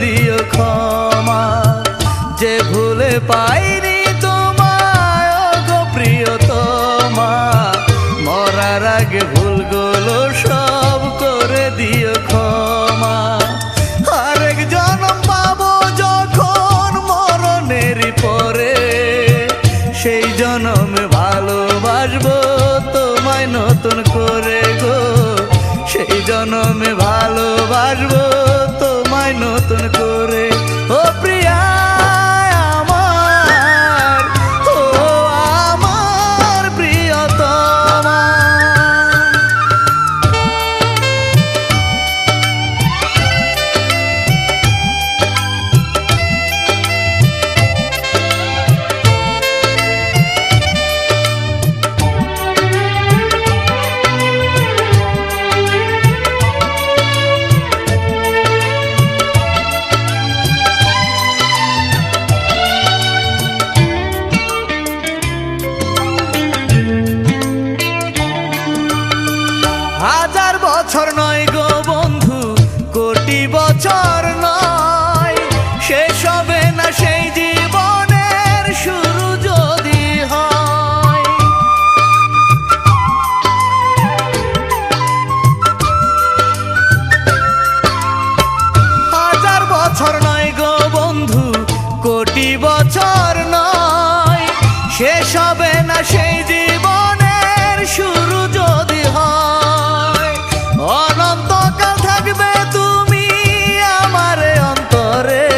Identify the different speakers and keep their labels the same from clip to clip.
Speaker 1: দিও ক্ষমা। যে ভুলে পাইনি তোমায় গো প্রিয়তমা, মরার আগে ভুলগুলো সব করে দিও ক্ষমা। আরেক জন্ম পাবো যখন মরণেরই পরে, সেই জন্মে ভালোবাসবো তোমায় নতুন করে গো। সেই জন্মে ভালোবাসবো তোমায় নতুন করে। ও প্রিয়া আমার, ও আমার প্রিয়তমা। হাজার বছর নয় গো বন্ধু, কোটি বছর নয়, শেষ হবে না সেই জীবনের শুরু যদি হয়। হাজার বছর নয় গো বন্ধু, কোটি বছর নয়, শেষ হবে না সেই জীবনের শুরু যদি হয়। অনন্তকাল থাকবে তুমি আমার অন্তরে,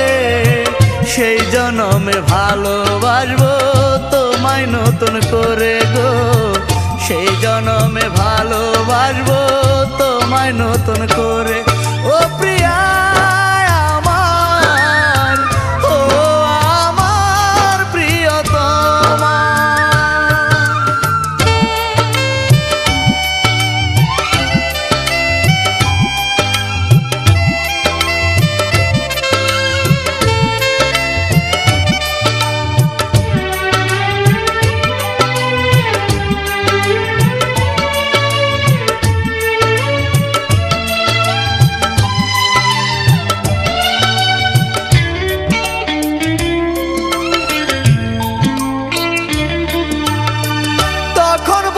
Speaker 1: সেই জন্মে ভালোবাসবো তোমায় নতুন করে গো। সেই জন্মে ভালোবাসবো তোমায় নতুন করে। ও প্রিয়া আমার, ও আমার প্রিয়তমা।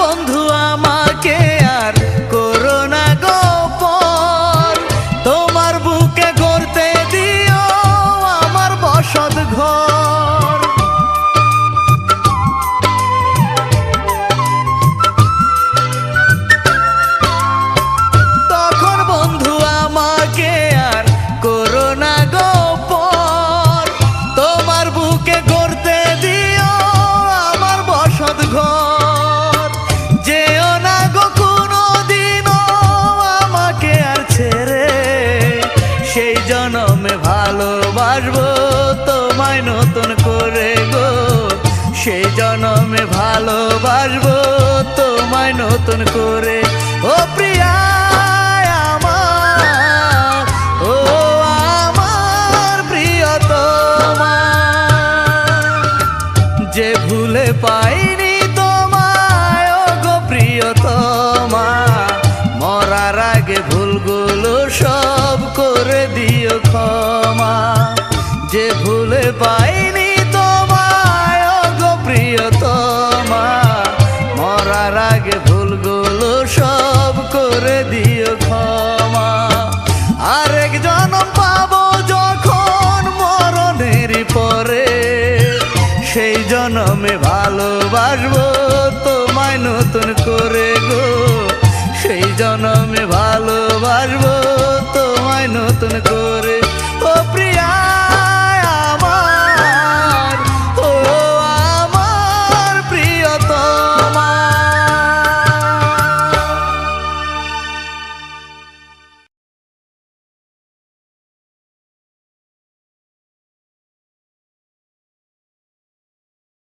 Speaker 1: বন্ধু আমাকে আর করো না গোপন, তোমার বুকে গড়তে দিও আমার বসত ঘর। তখন বন্ধু আমাকে আর করো না গোপন, তোমার বুকে গড়তে দিও আমার বসত ঘর। সেই জন্মে ভালোবাসবো তোমায় নতুন করে গো। সেই জন্মে ভালোবাসবো তোমায় নতুন করে। ও প্রিয়া আমার, ও আমার প্রিয়তমা। যে ভুলে পাইনি তোমায় গো প্রিয়তমা, মরার আগে ভুলগুলো সব করে দিও ক্ষমা। যে ভুলে পাইনি তোমায় গো প্রিয়তমা, মরার আগে ভুলগুলো সব করে দিও ক্ষমা। আরেক জন্ম পাবো যখন মরণেরই পরে, সেই জন্মে ভালোবাসবো তোমায় নতুন করে গো। সেই জন্মে ভালোবাসবো তোমায় নতুন করে। ও প্রিয়া।